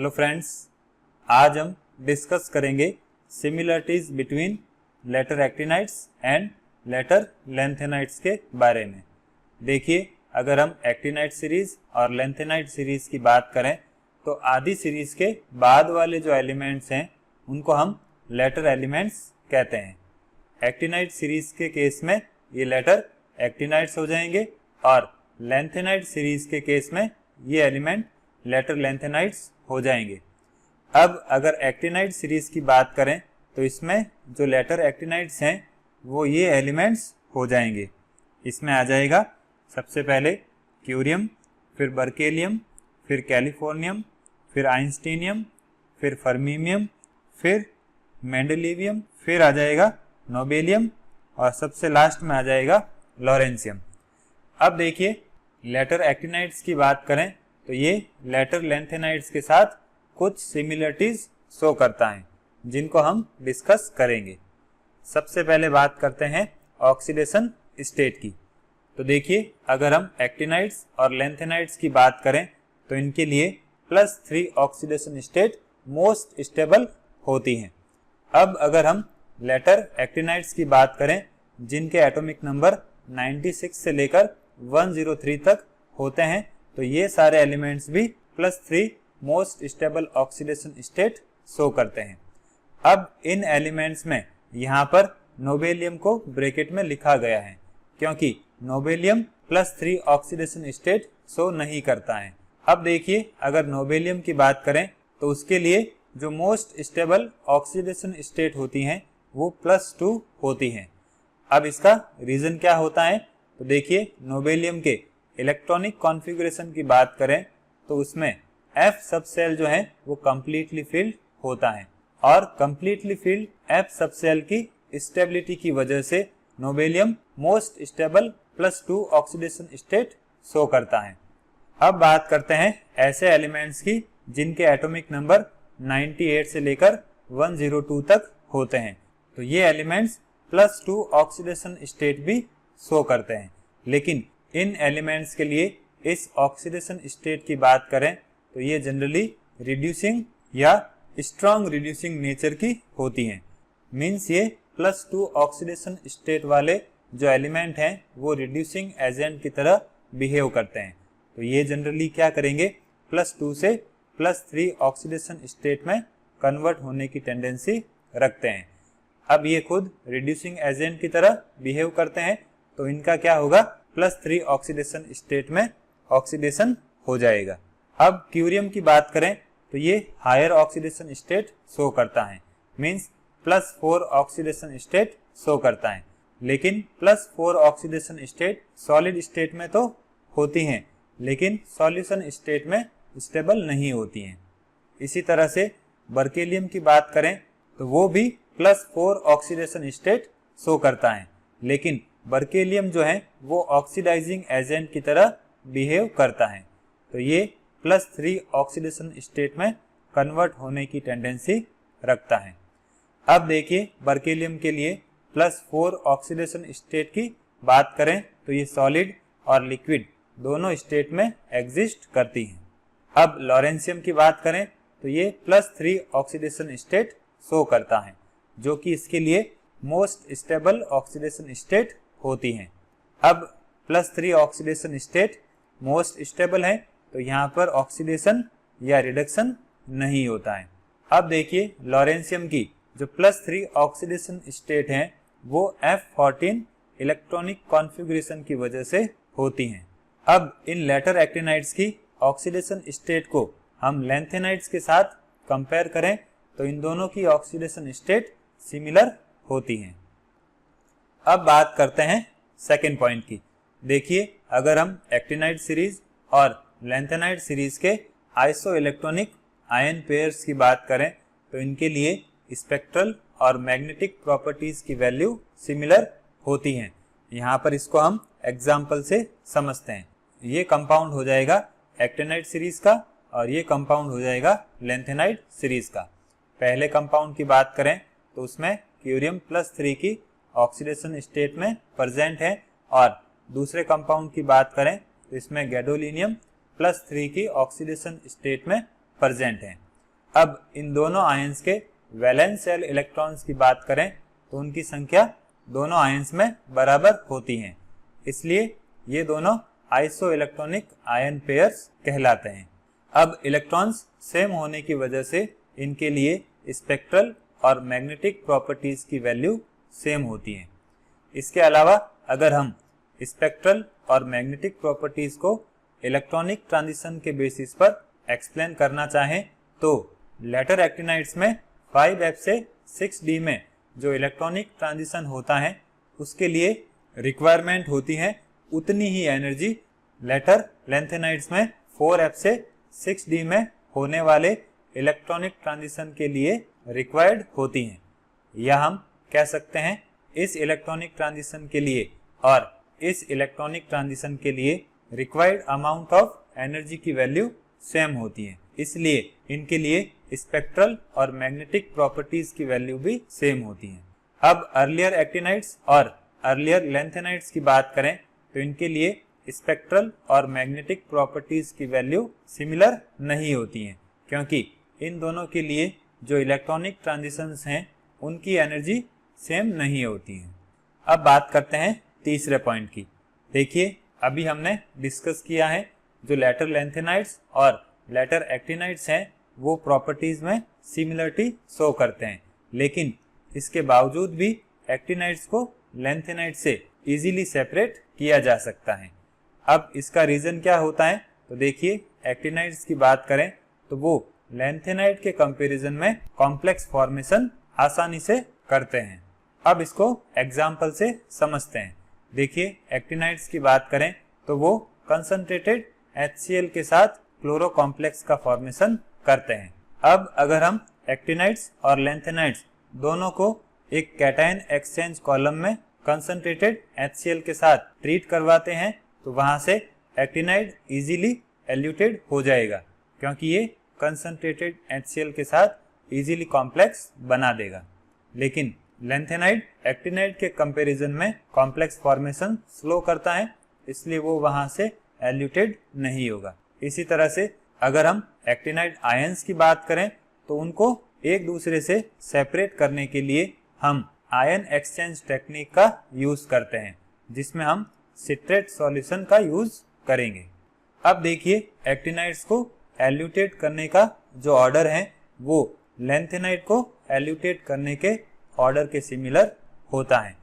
Hello friends, आज हम discuss करेंगे similarities between later actinides and later lanthanides के बारे में। देखिए, अगर हम एक्टिनाइड सीरीज और लेंथेनाइड सीरीज की बात करें तो आधी सीरीज के बाद वाले जो एलिमेंट्स हैं उनको हम लेटर एलिमेंट्स कहते हैं। एक्टिनाइड सीरीज के केस में ये लेटर एक्टिनाइड्स हो जाएंगे और लेंथेनाइड सीरीज के केस में ये एलिमेंट लेटर लेंथेनाइड्स हो जाएंगे। अब अगर एक्टिनाइड सीरीज की बात करें तो इसमें जो लेटर एक्टिनाइड्स हैं वो ये एलिमेंट्स हो जाएंगे। इसमें आ जाएगा सबसे पहले क्यूरियम, फिर बर्केलियम, फिर कैलिफोर्नियम, फिर आइंस्टीनियम, फिर फर्मीमियम, फिर मेंडेलिवियम, फिर आ जाएगा नोबेलियम और सबसे लास्ट में आ जाएगा लॉरेंसियम। अब देखिए, लेटर एक्टिनाइड्स की बात करें तो ये लेटर लेंथेनाइड्स के साथ कुछ सिमिलरिटीज शो करता है जिनको हम डिस्कस करेंगे। सबसे पहले बात करते हैं ऑक्सीडेशन स्टेट की। तो देखिए, अगर हम एक्टिनाइड्स और लेंथेनाइड्स की बात करें तो इनके लिए +3 ऑक्सीडेशन स्टेट मोस्ट स्टेबल होती हैं। अब अगर हम लेटर एक्टिनाइड्स की बात करें जिनके एटॉमिक नंबर 96 से लेकर 103 तक होते हैं तो ये सारे एलिमेंट्स भी +3 most stable oxidation state show करते हैं। अब इन एलिमेंट्स में यहाँ पर नोबेलियम को ब्रैकेट में लिखा गया है क्योंकि नोबेलियम +3 ऑक्सीडेशन स्टेट शो नहीं करता है। अब देखिए, अगर नोबेलियम की बात करें तो उसके लिए जो मोस्ट स्टेबल ऑक्सीडेशन स्टेट होती हैं वो +2 होती हैं। अब इसका रीजन क्या होता है तो देखिए, नोबेलियम के इलेक्ट्रॉनिक कॉन्फ़िगरेशन की बात करें तो उसमें F सबसेल जो है वो कम्प्लीटली फिल्ड होता है और कम्प्लीटली फिल्ड F सबसेल की स्टेबिलिटी की वजह से nobelium most stable +2 oxidation state show करता है। अब बात करते हैं ऐसे एलिमेंट्स की जिनके एटॉमिक नंबर 98 से लेकर 102 तक होते हैं। तो ये एलिमेंट्स +2 ऑक्सीडेशन स्टेट भी शो करते हैं, लेकिन इन एलिमेंट्स के लिए इस ऑक्सीडेशन स्टेट की बात करें तो ये जनरली रिड्यूसिंग या स्ट्रॉन्ग रिड्यूसिंग नेचर की होती हैं। मीन्स ये +2 ऑक्सीडेशन स्टेट वाले जो एलिमेंट हैं वो रिड्यूसिंग एजेंट की तरह बिहेव करते हैं। तो ये जनरली क्या करेंगे, +2 से +3 ऑक्सीडेशन स्टेट में कन्वर्ट होने की टेंडेंसी रखते हैं। अब ये खुद रिड्यूसिंग एजेंट की तरह बिहेव करते हैं तो इनका क्या होगा, +3 ऑक्सीडेशन स्टेट में ऑक्सीडेशन हो जाएगा। अब क्यूरियम की बात करें तो ये हायर ऑक्सीडेशन स्टेट शो करता है, मीन्स +4 ऑक्सीडेशन स्टेट शो करता है, लेकिन +4 ऑक्सीडेशन स्टेट सॉलिड स्टेट में तो होती हैं लेकिन सॉल्यूशन स्टेट में स्टेबल नहीं होती हैं। इसी तरह से बर्केलियम की बात करें तो वो भी +4 ऑक्सीडेशन स्टेट शो करता है, लेकिन बर्केलियम जो है वो ऑक्सीडाइजिंग एजेंट की तरह बिहेव करता है। तो ये +3 ऑक्सीडेशन स्टेट में कन्वर्ट होने की टेंडेंसी रखता है। अब देखिए, बर्केलियम के लिए +4 ऑक्सीडेशन स्टेट की बात करें तो ये सॉलिड और लिक्विड दोनों स्टेट में एग्जिस्ट करती हैं। अब लॉरेंसियम की बात करें तो ये +3 ऑक्सीडेशन स्टेट शो करता है, जो कि इसके लिए मोस्ट स्टेबल ऑक्सीडेशन स्टेट होती हैं। अब +3 ऑक्सीडेशन स्टेट मोस्ट स्टेबल है तो यहाँ पर ऑक्सीडेशन या रिडक्शन नहीं होता है। अब देखिए, लॉरेंसियम की जो +3 ऑक्सीडेशन स्टेट हैं वो F14 इलेक्ट्रॉनिक कॉन्फ़िगरेशन की वजह से होती हैं। अब इन लेटर एक्टिनाइड्स की ऑक्सीडेशन स्टेट को हम लेंथेनाइड्स के साथ कंपेयर करें तो इन दोनों की ऑक्सीडेशन स्टेट सिमिलर होती हैं। अब बात करते हैं सेकेंड पॉइंट की। देखिए, अगर हम एक्टिनाइड सीरीज और लेंथेनाइड सीरीज के आइसो इलेक्ट्रॉनिक आयन पेयर्स की बात करें तो इनके लिए स्पेक्ट्रल और मैग्नेटिक प्रॉपर्टीज की वैल्यू सिमिलर होती हैं। यहाँ पर इसको हम एग्जाम्पल से समझते हैं। ये कंपाउंड हो जाएगा एक्टिनाइड सीरीज का और ये कंपाउंड हो जाएगा लेंथेनाइड सीरीज का। पहले कंपाउंड की बात करें तो उसमें क्यूरियम +3 की ऑक्सीडेशन स्टेट में प्रेजेंट है और दूसरे कंपाउंड की बात करें तो इसमें गैडोलिनियम +3 की ऑक्सीडेशन स्टेट में प्रेजेंट है। अब इन दोनों आयंस के वैलेंस शेल इलेक्ट्रॉन्स की बात करें तो उनकी संख्या दोनों आयंस में बराबर होती है, इसलिए ये दोनों आइसो इलेक्ट्रॉनिक आयन पेयर्स कहलाते हैं। अब इलेक्ट्रॉन्स सेम होने की वजह से इनके लिए स्पेक्ट्रल और मैग्नेटिक प्रॉपर्टीज की वैल्यू सेम होती है। इसके अलावा अगर हम स्पेक्ट्रल और मैग्नेटिक प्रॉपर्टीज को इलेक्ट्रॉनिक ट्रांजिशन के बेसिस पर एक्सप्लेन करना चाहें तो लेटर एक्टिनाइड्स में 5f से 6d में जो इलेक्ट्रॉनिक ट्रांजिशन होता है उसके लिए रिक्वायरमेंट होती है उतनी ही एनर्जी लेटर लैंथेनाइड्स में 4f से 6d में होने वाले इलेक्ट्रॉनिक ट्रांजिशन के लिए रिक्वायर्ड होती हैं। या हम कह सकते हैं इस इलेक्ट्रॉनिक ट्रांजिशन के लिए और इस इलेक्ट्रॉनिक ट्रांजिशन के लिए रिक्वायर्ड अमाउंट ऑफ एनर्जी की वैल्यू सेम होती है, इसलिए इनके लिए स्पेक्ट्रल और मैग्नेटिक प्रॉपर्टीज की वैल्यू भी सेम होती है। अब अर्लियर एक्टिनाइड्स और अर्लियर लैंथेनाइड्स की बात करें तो इनके लिए स्पेक्ट्रल और मैग्नेटिक प्रॉपर्टीज की वैल्यू सिमिलर नहीं होती है, क्योंकि इन दोनों के लिए जो इलेक्ट्रॉनिक ट्रांजिशंस हैं उनकी एनर्जी सेम नहीं होती है। अब बात करते हैं तीसरे पॉइंट की। देखिए अभी हमने डिस्कस किया है जो लेटर लैंथेनाइड्स और लेटर एक्टिनाइड्स हैं वो प्रॉपर्टीज में सिमिलरिटी शो करते हैं, लेकिन इसके बावजूद भी एक्टिनाइड्स को लैंथेनाइड से इजीली सेपरेट किया जा सकता है। अब इसका रीजन क्या होता है तो देखिए एक्टिनाइड्स की बात करें तो वो लैंथेनाइड के कंपैरिजन में कॉम्प्लेक्स फॉर्मेशन आसानी से करते हैं। अब इसको एग्जाम्पल से समझते हैं। देखिए एक्टिनाइड्स की बात करें तो वो कंसंट्रेटेड HCl के साथ क्लोरो कॉम्प्लेक्स का फॉर्मेशन करते हैं। अब अगर हम एक्टिनाइड्स और लैंथेनाइड्स दोनों को एक कैटायन एक्सचेंज कॉलम में कंसंट्रेटेड HCl के साथ ट्रीट करवाते हैं तो वहां से एक्टिनाइड इजीली एल्यूटेड हो जाएगा, क्योंकि ये कंसंट्रेटेड HCl के साथ इजीली कॉम्प्लेक्स बना देगा। लेकिन लैंथेनाइड एक्टिनाइड के कंपैरिजन में कॉम्प्लेक्स फॉर्मेशन स्लो करता है, इसलिए वो वहां से एल्यूटेड नहीं होगा। इसी तरह से अगर हम एक्टिनाइड आयंस की बात करें तो उनको एक दूसरे से सेपरेट करने के लिए हम आयन एक्सचेंज टेक्निक का यूज करते हैं, जिसमें हम सिट्रेट सॉल्यूशन का यूज करेंगे। अब देखिए एक्टिनाइड्स को एल्यूटेट करने का जो ऑर्डर है वो लैंथेनाइड को एल्यूटेट करने के ऑर्डर के सिमिलर होता है।